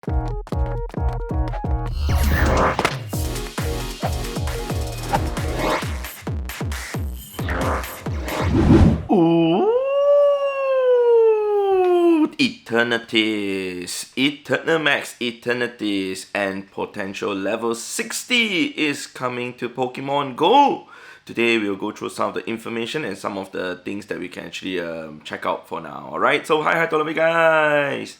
Ooh, Eternatus, Eternamax Eternatus, and potential level 60 is coming to Pokemon GO. Today we'll go through some of the information and some of the things that we can actually check out for now. Alright, so hi to all of you guys.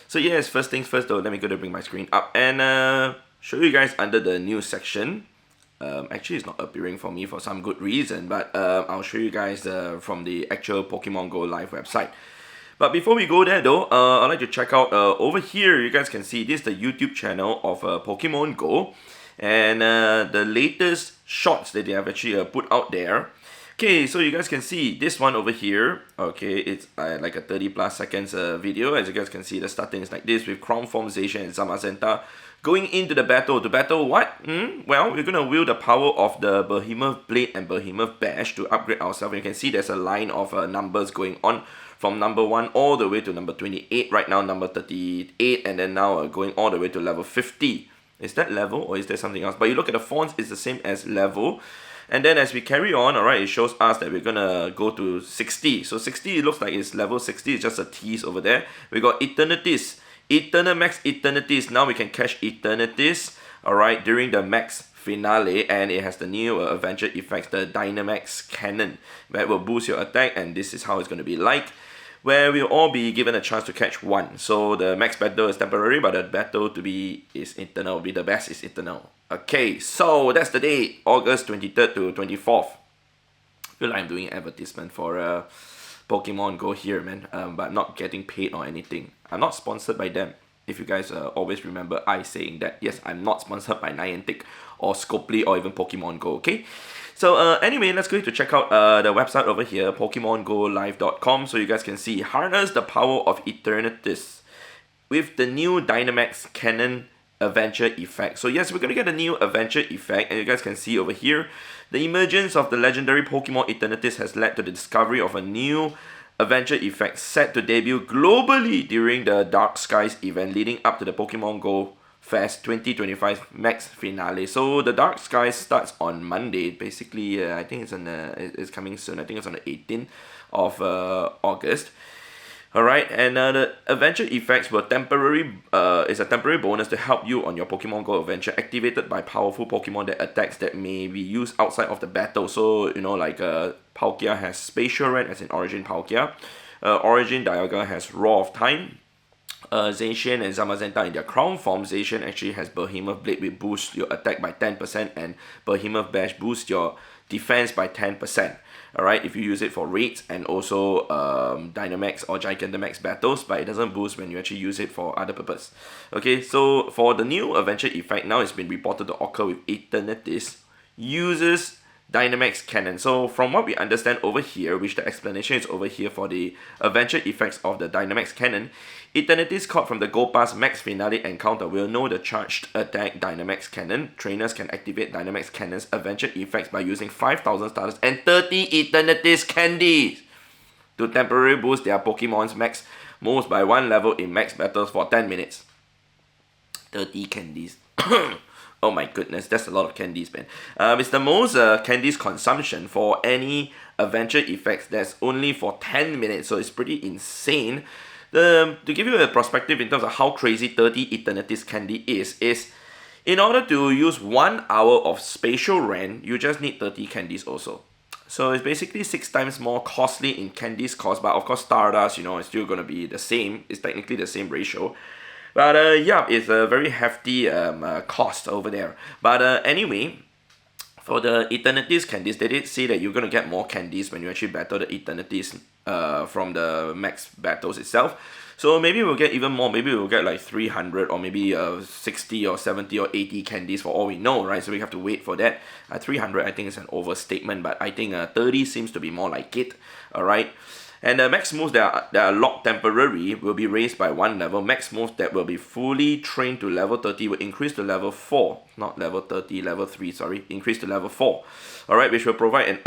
So yes, first things first though, let me go to bring my screen up and show you guys under the news section. Actually, it's not appearing for me for some good reason, but I'll show you guys from the actual Pokemon GO live website. But before we go there though, I'd like to check out over here. You guys can see this is the YouTube channel of Pokemon GO, and the latest shots that they have actually put out there. Okay, so you guys can see this one over here. Okay, it's like a 30+ seconds video. As you guys can see, the starting is like this with Crown Formation and Zamazenta going into the battle. To battle what? Well, we're gonna wield the power of the Behemoth Blade and Behemoth Bash to upgrade ourselves. You can see there's a line of numbers going on from number 1 all the way to number 28. Right now, number 38, and then now going all the way to level 50. Is that level or is there something else? But you look at the fonts, it's the same as level. And then as we carry on, alright, it shows us that we're gonna go to 60. So 60, it looks like it's level 60, it's just a tease over there. We got Eternatus, Eternamax Eternatus. Now we can catch Eternatus, alright, during the max finale, and it has the new adventure effects, the Dynamax cannon, that will boost your attack, and this is how it's gonna be like, where we'll all be given a chance to catch one. So the max battle is temporary, but the battle to be is eternal, be the best is eternal. Okay, so that's the date, August 23rd to 24th. I feel like I'm doing advertisement for Pokemon GO here, man, but I'm not getting paid or anything. I'm not sponsored by them. If you guys always remember I saying that, yes, I'm not sponsored by Niantic or Scopely or even Pokemon GO, okay? So anyway, let's go to check out the website over here, PokemonGoLive.com, so you guys can see, harness the power of Eternatus with the new Dynamax Cannon Adventure Effect. So yes, we're going to get a new Adventure Effect, and you guys can see over here, the emergence of the legendary Pokemon Eternatus has led to the discovery of a new Adventure Effect set to debut globally during the Dark Skies event leading up to the Pokemon GO Fest 2025 Max Finale. So the Dark Skies starts on Monday. Basically, I think it's coming soon. I think it's on the 18th of August. Alright, and the adventure effects were is a temporary bonus to help you on your Pokemon GO adventure, activated by powerful Pokemon that attacks that may be used outside of the battle. So, you know, like Palkia has Spatial Rend, as in Origin Palkia. Origin Dialga has Roar of Time. Zacian and Zamazenta in their crown form. Zacian actually has Behemoth Blade, which boosts your attack by 10%, and Behemoth Bash boosts your defense by 10%. Alright, if you use it for raids and also Dynamax or Gigantamax battles, but it doesn't boost when you actually use it for other purpose. Okay, so for the new adventure effect, now it's been reported to occur with Eternatus, uses Dynamax Cannon. So from what we understand over here, which the explanation is over here for the adventure effects of the Dynamax Cannon, Eternatus caught from the Go Pass Max Finale encounter will know the charged attack Dynamax Cannon. Trainers can activate Dynamax Cannon's adventure effects by using 5,000 starters and 30 Eternatus candies to temporarily boost their Pokemon's max moves by 1 level in max battles for 10 minutes. 30 candies. Oh my goodness, that's a lot of candies, man. It's the most candies consumption for any adventure effects that's only for 10 minutes, so it's pretty insane. To give you a perspective in terms of how crazy 30 Eternatus candy is in order to use 1 hour of Spatial Rend, you just need 30 candies also. So it's basically 6 times more costly in candies cost, but of course Stardust, you know, is still going to be the same. It's technically the same ratio. But yeah, it's a very hefty cost over there. But anyway, for the Eternatus candies, they did say that you're going to get more candies when you actually battle the Eternatus from the max battles itself. So maybe we'll get even more. Maybe we'll get like 300 or maybe 60 or 70 or 80 candies for all we know, right? So we have to wait for that. 300 I think is an overstatement, but I think 30 seems to be more like it, alright? And the max moves that are locked temporary will be raised by 1 level. Max moves that will be fully trained to level 30 will increase to level 4. Not level 30, level 3, sorry. Increase to level 4. Alright, which will provide an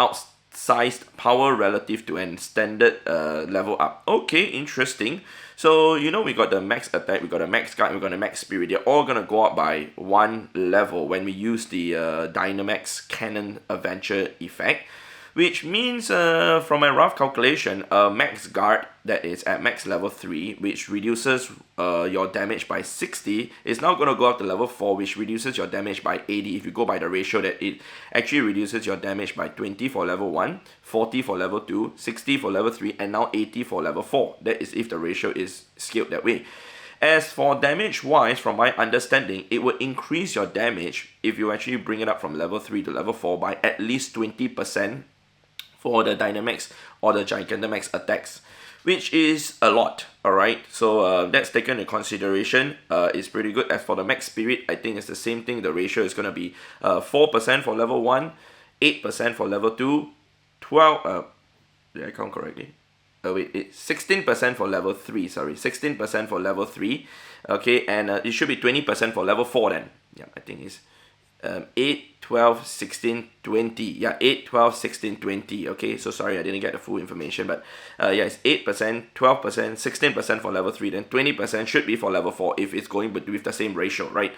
sized power relative to an standard level up. Okay, interesting. So you know we got the max attack, we got the max guard, we got the max spirit. They're all gonna go up by one level when we use the Dynamax Cannon Adventure effect. Which means, from my rough calculation, a max guard that is at max level 3, which reduces your damage by 60, is now going to go up to level 4, which reduces your damage by 80. If you go by the ratio that it actually reduces your damage by 20 for level 1, 40 for level 2, 60 for level 3, and now 80 for level 4. That is if the ratio is scaled that way. As for damage wise, from my understanding, it will increase your damage if you actually bring it up from level 3 to level 4 by at least 20%. For the Dynamax or the Gigantamax attacks, which is a lot, alright? So that's taken into consideration. It's pretty good. As for the max spirit, I think it's the same thing. The ratio is going to be 4% for level 1, 8% for level 2, 12, did I count correctly? Wait, it's 16% for level 3, sorry, 16% for level 3, okay, and it should be 20% for level 4 then. Yeah, I think it's 8, 12, 16, 20. Yeah, 8, 12, 16, 20. Okay, so sorry I didn't get the full information, but yeah, it's 8%, 12%, 16% for level 3, then 20% should be for level 4 if it's going with the same ratio, right?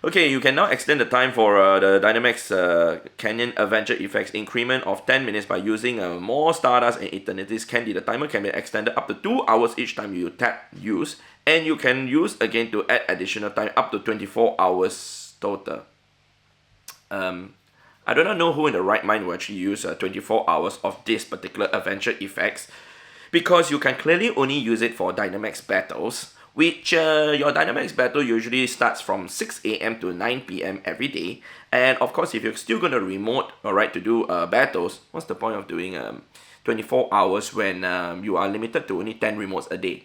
Okay, you can now extend the time for the Dynamax Canyon Adventure Effects increment of 10 minutes by using more Stardust and Eternity's Candy. The timer can be extended up to 2 hours each time you tap use, and you can use again to add additional time up to 24 hours total. I do not know who in the right mind will actually use 24 hours of this particular adventure effects, because you can clearly only use it for Dynamax battles, which your Dynamax battle usually starts from 6 AM to 9 PM every day. And of course, if you're still going to remote, alright, to do battles, what's the point of doing 24 hours when you are limited to only 10 remotes a day?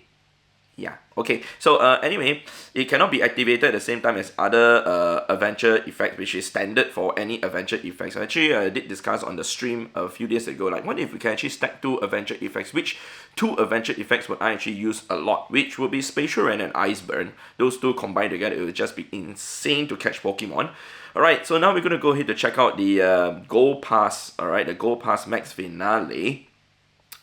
Yeah, okay, so anyway, it cannot be activated at the same time as other adventure effects, which is standard for any adventure effects. Actually, I did discuss on the stream a few days ago, like, what if we can actually stack 2 adventure effects? Which 2 adventure effects would I actually use a lot? Which will be Spatial Rain and Ice Burn. Those 2 combined together, it would just be insane to catch Pokemon. Alright, so now we're going to go ahead to check out the Gold Pass, alright, the Gold Pass Max Finale.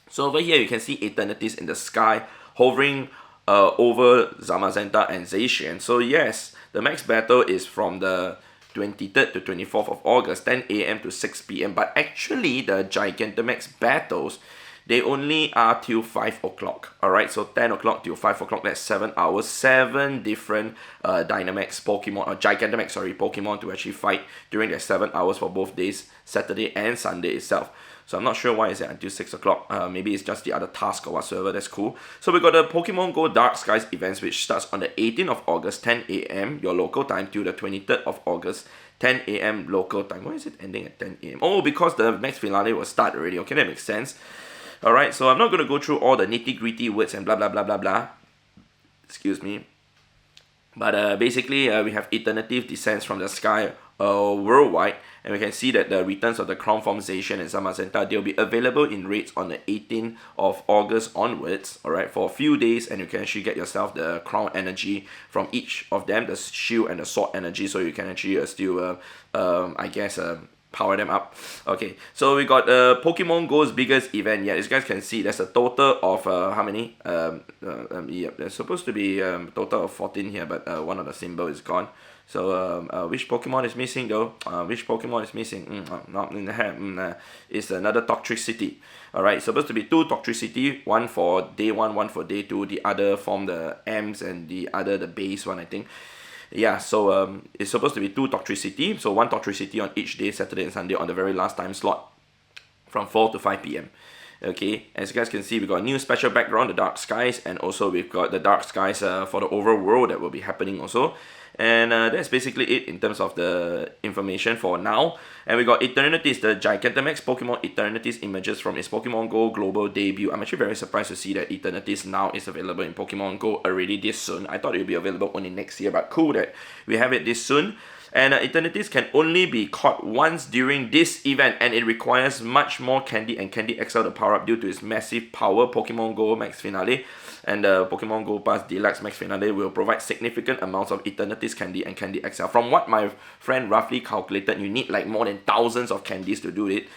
So over here, you can see Eternities in the sky, hovering over Zamazenta and Zacian. So yes, the max battle is from the 23rd to 24th of August, 10 AM to 6 PM. But actually, the Gigantamax battles, they only are till 5 o'clock. Alright, so 10 o'clock till 5 o'clock, that's 7 hours. 7 different Dynamax Pokemon, or Gigantamax, sorry, Pokemon to actually fight during the 7 hours for both days, Saturday and Sunday itself. So I'm not sure why is it until 6 o'clock. Maybe it's just the other task or whatsoever. That's cool. So we got the Pokemon GO Dark Skies events, which starts on the 18th of August, 10 AM, your local time, till the 23rd of August, 10 AM local time. Why is it ending at 10 AM? Oh, because the max finale will start already. Okay, that makes sense. Alright, so I'm not going to go through all the nitty-gritty words and blah, blah, blah, blah, blah. Excuse me. But basically, we have Eternative Descents from the Sky worldwide, and we can see that the returns of the Crown Form Zacian and Zamazenta, they'll be available in raids on the 18th of August onwards, alright, for a few days, and you can actually get yourself the Crown Energy from each of them, the Shield and the Sword Energy, so you can actually still, I guess, power them up. Okay, so we got Pokemon GO's biggest event. Yeah, as you guys can see, there's a total of how many? Yeah, there's supposed to be total of 14 here, but one of the symbol is gone. So which Pokemon is missing though? Which Pokemon is missing? Not in the hand. It's another Toxtricity. Alright, supposed to be 2 Toxtricity, one for day 1, one for day 2. The other form the M's and the other the base one, I think. Yeah, so it's supposed to be 2 Toxtricity. So 1 Toxtricity on each day, Saturday and Sunday, on the very last time slot from 4 to 5 PM. Okay, as you guys can see, we got a new special background, the Dark Skies, and also we've got the Dark Skies for the overworld that will be happening also. And that's basically it in terms of the information for now. And we got Eternities, the Gigantamax Pokemon Eternities images from its Pokemon GO global debut. I'm actually very surprised to see that Eternities now is available in Pokemon GO already this soon. I thought it would be available only next year, but cool that we have it this soon. And Eternities can only be caught once during this event, and it requires much more Candy and Candy XL to power up due to its massive power. Pokemon GO Max Finale and the Pokemon GO Pass Deluxe Max Finale will provide significant amounts of Eternities Candy and Candy XL. From what my friend roughly calculated, you need like more than thousands of candies to do it.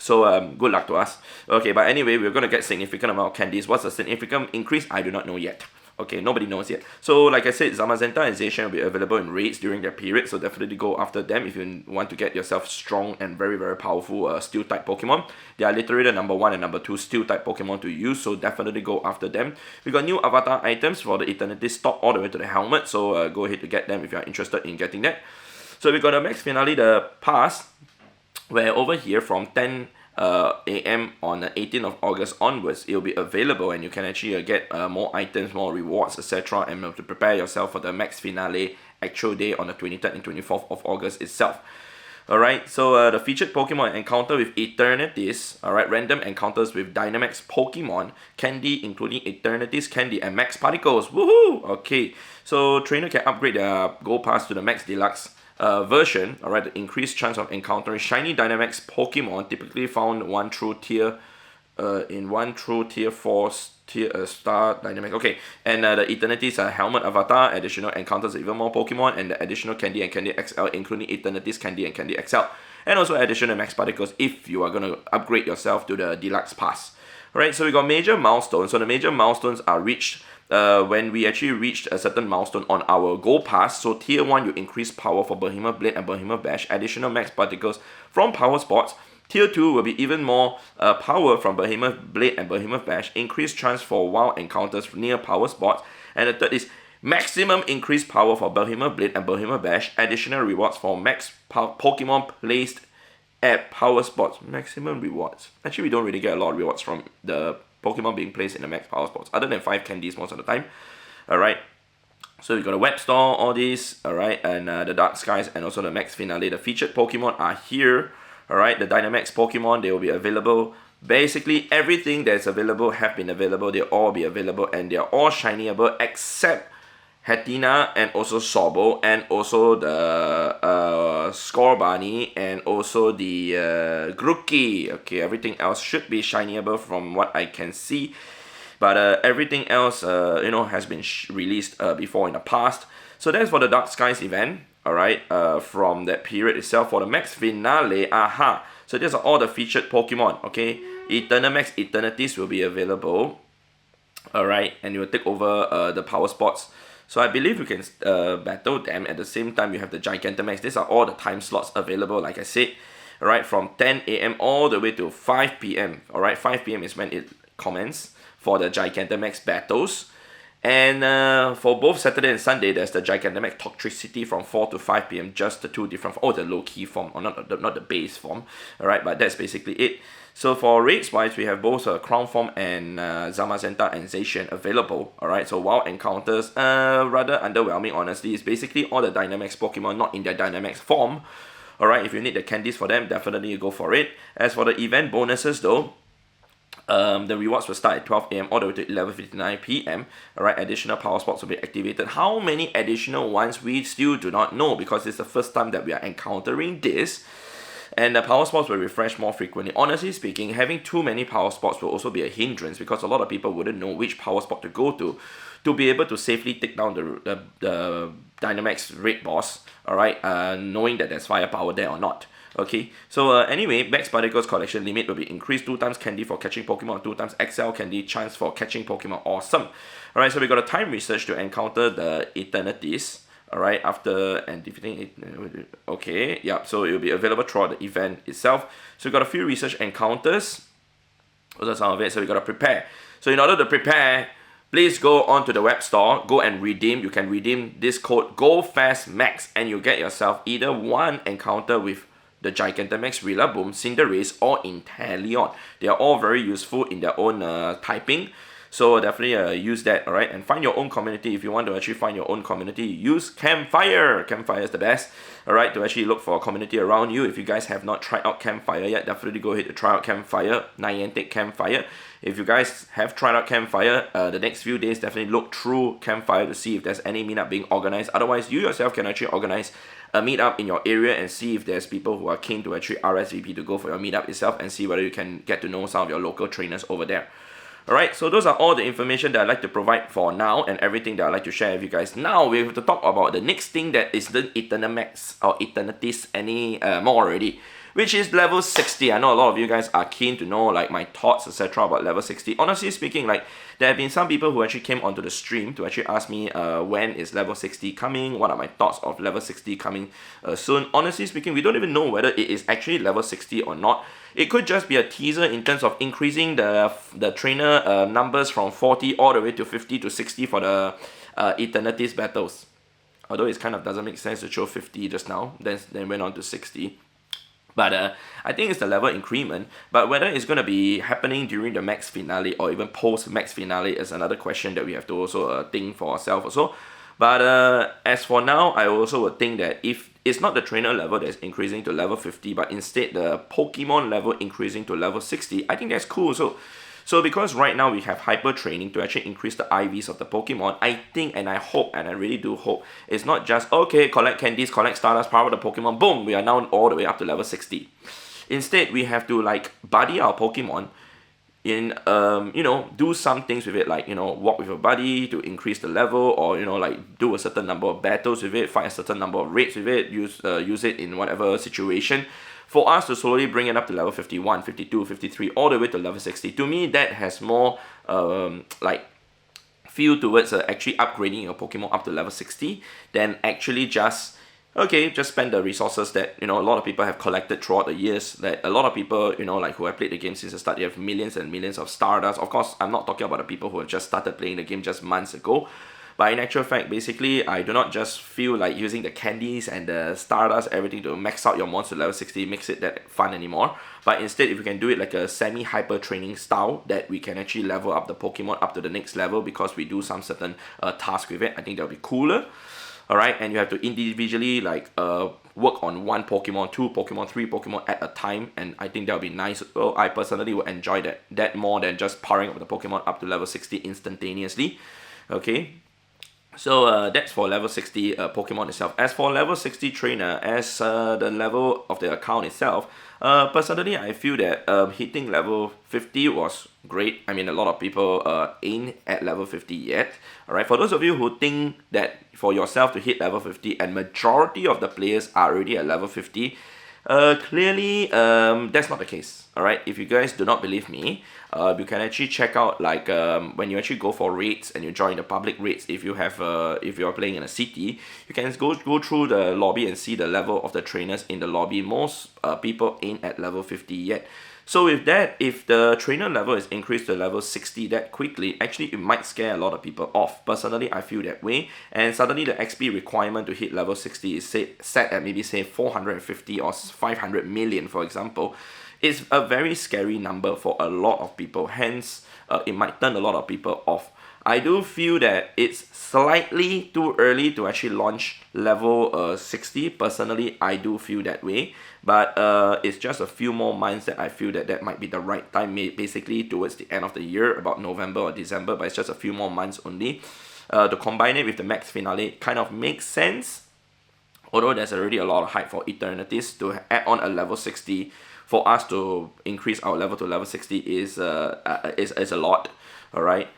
So good luck to us. Okay, but anyway, we're going to get significant amount of candies. What's the significant increase? I do not know yet. Okay, nobody knows yet. So like I said, Zamazenta and Zacian will be available in raids during their period, so definitely go after them if you want to get yourself strong and very, very powerful steel type Pokemon. They are literally the number 1 and number 2 steel type Pokemon to use, so definitely go after them. We got new avatar items for the Eternity stock all the way to the helmet, so go ahead to get them if you are interested in getting that. So we got the max finale, the pass, where over here from 10 a.m. on the 18th of August onwards, it will be available and you can actually get more items, more rewards, etc. and to prepare yourself for the max finale actual day on the 23rd and 24th of August itself. Alright, so the featured Pokemon encounter with Eternatus, alright, random encounters with Dynamax Pokemon, Candy including Eternatus Candy and Max Particles, woohoo! Okay, so trainer can upgrade their Gold Pass to the Max Deluxe version, alright, the increased chance of encountering shiny Dynamax Pokemon, typically found in 1 through tier 4 star Dynamax. Okay, and the Eternity's helmet avatar, additional encounters even more Pokemon, and the additional Candy and Candy XL, including Eternity's Candy and Candy XL, and also additional Max Particles if you are going to upgrade yourself to the Deluxe Pass. Alright, so we got major milestones. So the major milestones are reached when we actually reached a certain milestone on our Gold Pass. So tier 1, you increase power for Behemoth Blade and Behemoth Bash, additional Max Particles from Power Spots. Tier 2 will be even more power from Behemoth Blade and Behemoth Bash, increased chance for wild encounters near Power Spots. And the third is maximum increased power for Behemoth Blade and Behemoth Bash, additional rewards for max Pokemon placed at Power Spots. Maximum rewards. Actually, we don't really get a lot of rewards from the Pokemon being placed in the max Power Spots, other than 5 candies most of the time. Alright, so we got a web store, all these, alright, and the Dark Skies, and also the max finale. The featured Pokemon are here, alright, the Dynamax Pokemon, they will be available. Basically, everything that's available have been available, they'll all be available, and they're all shinyable except Hatina and also Sobble, and also the Scorbunny, and also the Grookey. Okay, everything else should be shinyable from what I can see, but everything else has been released before in the past. So that's for the Dark Skies event, alright, from that period itself. For the max finale, so these are all the featured Pokemon. Okay, Eternamax Eternatus will be available, alright, and you will take over the Power Spots. So I believe you can battle them. At the same time, you have the Gigantamax. These are all the time slots available, like I said. Alright, from 10 a.m. all the way to 5 p.m. Alright, 5 p.m. is when it commences for the Gigantamax battles. And for both Saturday and Sunday, there's the Gigantamax Toxtricity from 4 to 5 p.m. Just the two different, the low-key form, or not the base form. Alright, but that's basically it. So for raids wise, we have both Crown Form and Zamazenta and Zacian available. Alright, so wild encounters, rather underwhelming honestly. It's basically all the Dynamax Pokemon not in their Dynamax form. Alright, if you need the candies for them, definitely go for it. As for the event bonuses though, the rewards will start at 12 a.m. all the way to 11:59 p.m. Alright, additional Power Spots will be activated. How many additional ones we still do not know, because it's the first time that we are encountering this. And the Power Spots will refresh more frequently. Honestly speaking, having too many Power Spots will also be a hindrance, because a lot of people wouldn't know which Power Spot to go to be able to safely take down the Dynamax Raid Boss, alright, knowing that there's firepower there or not. Okay, so anyway, Max Particles collection limit will be increased, 2 times candy for catching Pokemon, 2 times XL candy chance for catching Pokemon. Awesome. Alright, so we got a time research to encounter the Eternatus. Alright, after and defeating it, okay, yeah, so it will be available throughout the event itself. So we got a few research encounters. Those are some of it, so we got to prepare. So in order to prepare, please go onto the web store, go and redeem. You can redeem this code GOFASTMAX, and you get yourself either one encounter with the Gigantamax, Rillaboom, Cinderace, or Inteleon. They are all very useful in their own typing. So definitely use that, alright? And find your own community. If you want to actually find your own community, use Campfire. Campfire is the best, alright, to actually look for a community around you. If you guys have not tried out Campfire yet, definitely go ahead to try out Campfire, Niantic Campfire. If you guys have tried out Campfire, the next few days, definitely look through Campfire to see if there's any meetup being organized. Otherwise, you yourself can actually organize a meetup in your area and see if there's people who are keen to actually RSVP to go for your meetup itself, and see whether you can get to know some of your local trainers over there. Alright, so those are all the information that I'd like to provide for now, and everything that I'd like to share with you guys. Now we have to talk about the next thing that is the Eternamax or Eternatus any more already. which is level 60. I know a lot of you guys are keen to know like my thoughts, etc. about level 60. Honestly speaking, like there have been some people who actually came onto the stream to actually ask me when is level 60 coming, what are my thoughts of level 60 coming soon. Honestly speaking, we don't even know whether it is actually level 60 or not. It could just be a teaser in terms of increasing the trainer numbers from 40 all the way to 50 to 60 for the Eternatus battles. Although it kind of doesn't make sense to show 50 just now, then went on to 60. But I think it's the level increment. But whether it's going to be happening during the max finale or even post max finale is another question that we have to also think for ourselves also. But as for now, I also would think that if it's not the trainer level that's increasing to level 50, but instead the Pokemon level increasing to level 60, I think that's cool. So because right now we have hyper training to actually increase the IVs of the Pokemon, I think and I hope and I really do hope it's not just okay, collect candies, collect Stardust, power the Pokemon, boom, we are now all the way up to level 60. Instead, we have to like buddy our Pokemon in do some things with it, like walk with your buddy to increase the level, or like do a certain number of battles with it, fight a certain number of raids with it, use it in whatever situation for us to slowly bring it up to level 51, 52, 53, all the way to level 60. To me, that has more like feel towards actually upgrading your Pokemon up to level 60 than actually just spend the resources that a lot of people have collected throughout the years, that a lot of people like who have played the game since the start, they have millions and millions of Stardust. Of course, I'm not talking about the people who have just started playing the game just months ago, but in actual fact, basically, I do not just feel like using the candies and the Stardust, everything to max out your monster level 60 makes it that fun anymore. But instead, if you can do it like a semi-hyper training style, that we can actually level up the Pokemon up to the next level because we do some certain task with it, I think that would be cooler. Alright, and you have to individually like work on one Pokemon, two Pokemon, three Pokemon at a time, and I think that would be nice. Well, I personally would enjoy that more than just powering up the Pokemon up to level 60 instantaneously. Okay, so that's for level 60 Pokemon itself. As for level 60 trainer, as the level of the account itself, personally I feel that hitting level 50 was great. I mean, a lot of people ain't at level 50 yet. Alright, for those of you who think that for yourself to hit level 50 and majority of the players are already at level 50, clearly that's not the case. Alright, if you guys do not believe me, you can actually check out like when you actually go for raids and you join the public raids. If you have if you are playing in a city, you can go through the lobby and see the level of the trainers in the lobby. Most people ain't at level 50 yet. So with that, if the trainer level is increased to level 60 that quickly, actually it might scare a lot of people off. Personally, I feel that way. And suddenly the XP requirement to hit level 60 is set at maybe say 450 or 500 million, for example. It's a very scary number for a lot of people. Hence, it might turn a lot of people off. I do feel that it's slightly too early to actually launch level 60. Personally, I do feel that way. But it's just a few more months that I feel that might be the right time, basically towards the end of the year, about November or December, but it's just a few more months only. To combine it with the max finale kind of makes sense. Although there's already a lot of hype for Eternatus, to add on a level 60 for us to increase our level to level 60 is a lot, alright?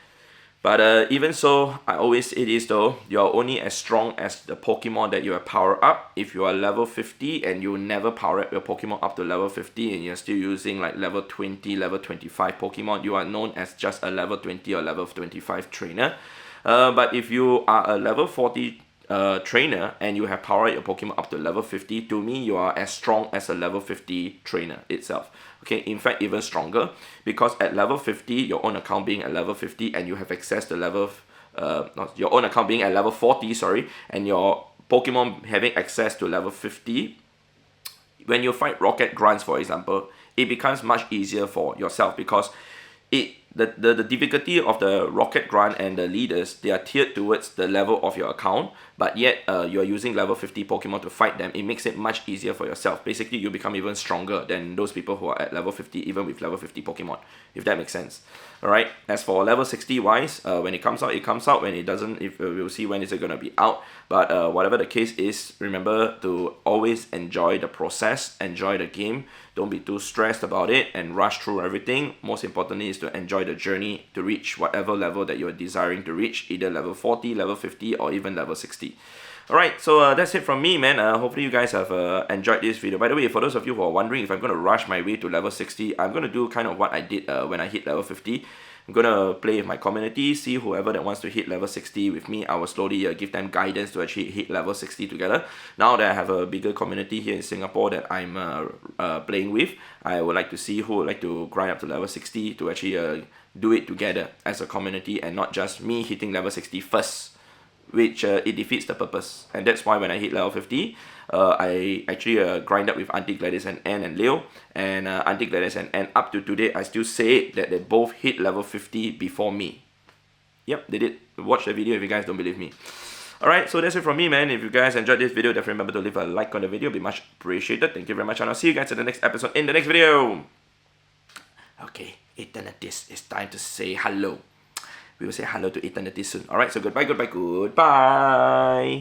But even so, I always say this though, you're only as strong as the Pokemon that you have powered up. If you are level 50 and you never power up your Pokemon up to level 50 and you're still using like level 20, level 25 Pokemon, you are known as just a level 20 or level 25 trainer. But if you are a level 40 trainer and you have powered your Pokemon up to level 50, to me you are as strong as a level 50 trainer itself. Okay, in fact even stronger, because at level 50, your own account being at level 50 and you have access to level your own account being at level 40, sorry, and your Pokemon having access to level 50, when you fight Rocket Grunts, for example, it becomes much easier for yourself, because the difficulty of the Rocket Grunt and the leaders, they are tiered towards the level of your account, but yet you are using level 50 Pokemon to fight them. It makes it much easier for yourself. Basically, you become even stronger than those people who are at level 50, even with level 50 Pokemon, if that makes sense. Alright, as for level 60 wise, when it comes out, it comes out. When it doesn't, if we'll see when is it going to be out. But whatever the case is, remember to always enjoy the process, enjoy the game. Don't be too stressed about it and rush through everything. Most importantly is to enjoy enjoy the journey to reach whatever level that you're desiring to reach, either level 40, level 50, or even level 60. Alright, so that's it from me, man. Hopefully you guys have enjoyed this video. By the way, for those of you who are wondering if I'm going to rush my way to level 60, I'm going to do kind of what I did when I hit level 50. I'm going to play with my community, see whoever that wants to hit level 60 with me. I will slowly give them guidance to actually hit level 60 together. Now that I have a bigger community here in Singapore that I'm playing with, I would like to see who would like to grind up to level 60 to actually do it together as a community and not just me hitting level 60 first, which it defeats the purpose. And that's why when I hit level 50, I actually grind up with Auntie Gladys and Anne and Leo. And Auntie Gladys and Anne, up to today, I still say that they both hit level 50 before me. Yep, they did. Watch the video if you guys don't believe me. Alright, so that's it from me, man. If you guys enjoyed this video, definitely remember to leave a like on the video. It'll be much appreciated. Thank you very much, and I'll see you guys in the next episode in the next video. Okay, Eternatus, it's time to say hello. We will say hello to Eternity soon. Alright, so goodbye, goodbye, goodbye.